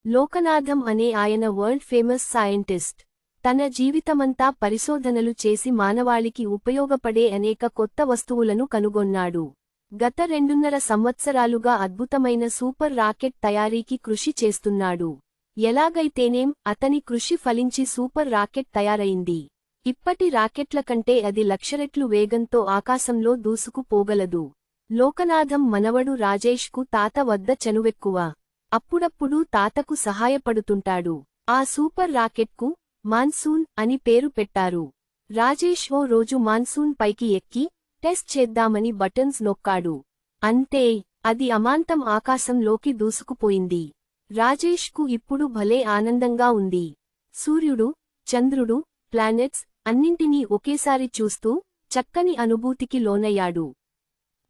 లోకనాథం అనే ఆయన world famous scientist. తన జీవితమంతా పరిశోధనలు చేసి మానవాళికి ఉపయోగపడే అనేక కొత్త వస్తువులను కనుగొన్నాడు. గత 2.5 సంవత్సరాలుగా అద్భుతమైన సూపర్ రాకెట్ తయారీకి కృషి చేస్తున్నాడు. ఎలాగైతేనేం అతని కృషి ఫలించి సూపర్ రాకెట్ తయారైంది. ఇప్పటి రాకెట్ల కంటే అది 1,00,000 రెట్లు వేగంతో ఆకాశంలో దూసుకుపోగలదు. లోకనాథం మనవడు రాజేష్కు తాత వద్ద చనువెక్కువ. అప్పుడప్పుడు తాతకు సహాయపడుతుంటాడు. ఆ సూపర్ రాకెట్కు మాన్సూన్ అని పేరు పెట్టారు. రాజేష్ ఓ రోజు మాన్సూన్ పైకి ఎక్కి టెస్ట్ చేద్దామని బటన్స్ నొక్కాడు. అంతే, అది అమాంతం ఆకాశంలోకి దూసుకుపోయింది. రాజేష్కు ఇప్పుడు భలే ఆనందంగా ఉంది. సూర్యుడు, చంద్రుడు, ప్లానెట్స్ అన్నింటినీ ఒకేసారి చూస్తూ చక్కని అనుభూతికి లోనయ్యాడు.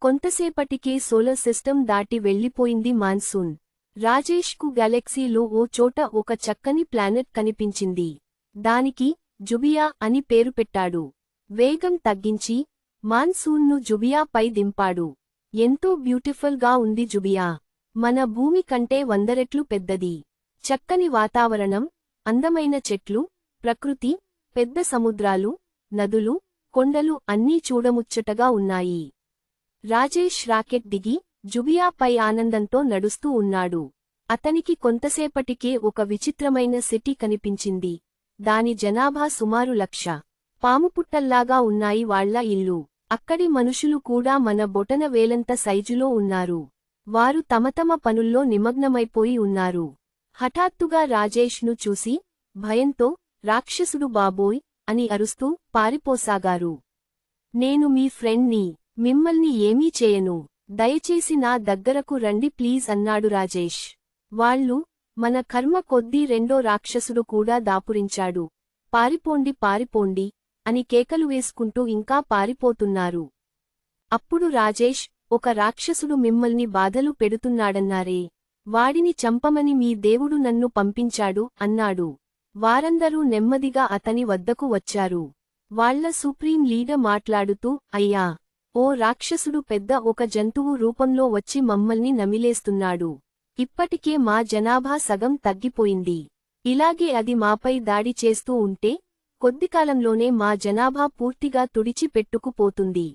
కొంతసేపటికే సోలర్ సిస్టమ్ దాటి వెళ్లిపోయింది మాన్సూన్. రాజేష్కు గెలాక్సీలో ఓ చోట ఒక చక్కని ప్లానెట్ కనిపించింది. దానికి జుబియా అని పేరు పెట్టాడు. వేగం తగ్గించి మాన్సూన్ను జుబియా పై దింపాడు. ఎంతో బ్యూటిఫుల్ గా ఉంది జుబియా. మన భూమి కంటే 100 రెట్లు పెద్దది. చక్కని వాతావరణం, అందమైన చెట్లు, ప్రకృతి, పెద్ద సముద్రాలు, నదులు, కొండలు అన్నీ చూడముచ్చటగా ఉన్నాయి. రాజేష్ రాకెట్ దిగి జుబియాపై ఆనందంతో నడుస్తూ ఉన్నాడు. అతనికి కొంతసేపటికే ఒక విచిత్రమైన సిటీ కనిపించింది. దాని జనాభా సుమారు 1,00,000. పాముపుట్టల్లాగా ఉన్నాయి వాళ్ల ఇల్లు. అక్కడి మనుషులు కూడా మన బొటన వేలంత సైజులో ఉన్నారు. వారు తమ పనుల్లో నిమగ్నమైపోయి ఉన్నారు. హఠాత్తుగా రాజేష్ను చూసి భయంతో రాక్షసుడు బాబోయ్ అని అరుస్తూ పారిపోసాగారు. నేను మీ ఫ్రెండ్ని, మిమ్మల్ని ఏమీ చేయను, దయచేసి నా దగ్గరకు రండి ప్లీజ్ అన్నాడు రాజేష్. వాళ్ళు, మన కర్మ కొద్దీ రెండో రాక్షసుడు కూడా దాపురించాడు, పారిపోండి పారిపోండి అని కేకలు వేసుకుంటూ ఇంకా పారిపోతున్నారు. అప్పుడు రాజేష్, ఒక రాక్షసుడు మిమ్మల్ని బాధలు పెడుతున్నాడన్నారే, వాడిని చంపమని మీ దేవుడు నన్ను పంపించాడు అన్నాడు. వారందరూ నెమ్మదిగా అతని వద్దకు వచ్చారు. వాళ్ల సుప్రీం లీడర్ మాట్లాడుతూ, అయ్యా, ఓ రాక్షసుడు పెద్ద ఒక జంతువు రూపంలో వచ్చి మమ్మల్ని నమిలేస్తున్నాడు. ఇప్పటికే మా జనాభా సగం తగ్గిపోయింది. ఇలాగే అది మాపై దాడి చేస్తూ ఉంటే కొద్దికాలంలోనే మా జనాభా పూర్తిగా తుడిచి పెట్టుకుపోతుంది.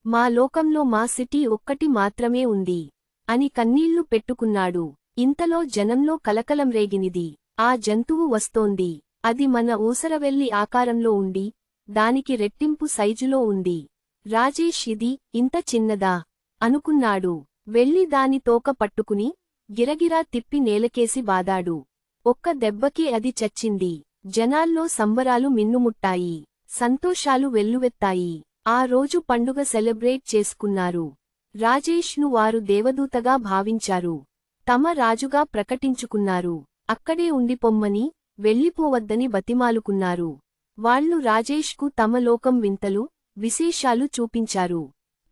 మా లోకంలో మా సిటీ ఒక్కటి మాత్రమే ఉంది అని కన్నీళ్లు పెట్టుకున్నాడు. ఇంతలో జనంలో కలకలం రేగినిది. ఆ జంతువు వస్తోంది. అది మన ఊసరవెల్లి ఆకారంలో ఉండి దానికి రెట్టింపు సైజులో ఉంది. రాజేష్ ఇది ఇంత చిన్నదా అనుకున్నాడు. వెళ్లి దాని తోక పట్టుకుని గిరగిరా తిప్పి నేలకేసి బాదాడు. ఒక్క దెబ్బకి అది చచ్చింది. జనాల్లో సంబరాలు మిన్నుముట్టాయి. సంతోషాలు వెల్లువెత్తాయి. ఆ రోజు పండుగ సెలబ్రేట్ చేసుకున్నారు. రాజేష్ను వారు దేవదూతగా భావించారు. తమ రాజుగా ప్రకటించుకున్నారు. అక్కడే ఉండిపొమ్మని, వెళ్ళిపోవద్దని బతిమాలుకున్నారు. వాళ్లు రాజేష్కు తమ లోకం వింతలు, విశేషాలు చూపించారు.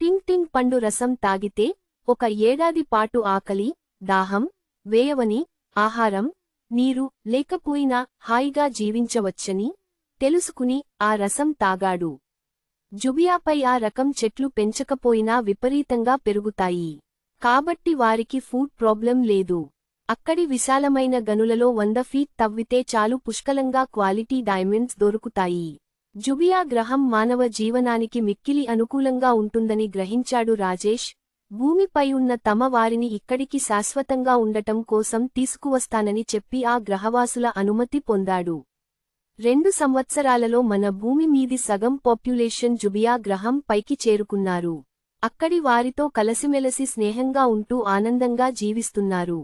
టింగ్ టింగ్ పండు రసం తాగితే 1 ఏడాది పాటు ఆకలి, దాహం వేయవని, ఆహారం, నీరు లేకపోయినా హాయిగా జీవించవచ్చని తెలుసుకుని ఆ రసం తాగాడు. జుబియాపై ఆ రకం చెట్లు పెంచకపోయినా విపరీతంగా పెరుగుతాయి. కాబట్టి వారికి ఫుడ్ ప్రాబ్లం లేదు. అక్కడి విశాలమైన గనులలో 100 ఫీట్ తవ్వితే చాలు పుష్కలంగా క్వాలిటీ డైమండ్స్ దొరుకుతాయి. జుబియా గ్రహం మానవ జీవనానికి మిక్కిలి అనుకూలంగా ఉంటుందని గ్రహించాడు రాజేష్. భూమిపై ఉన్న తమ వారిని ఇక్కడికి శాశ్వతంగా ఉండటం కోసం తీసుకువస్తానని చెప్పి ఆ గ్రహవాసుల అనుమతి పొందాడు. 2 సంవత్సరాలలో మన భూమి మీది సగం పాపులేషన్ జుబియా గ్రహం పైకి చేరుకున్నారు. అక్కడి వారితో కలసిమెలసి స్నేహంగా ఉంటూ ఆనందంగా జీవిస్తున్నారు.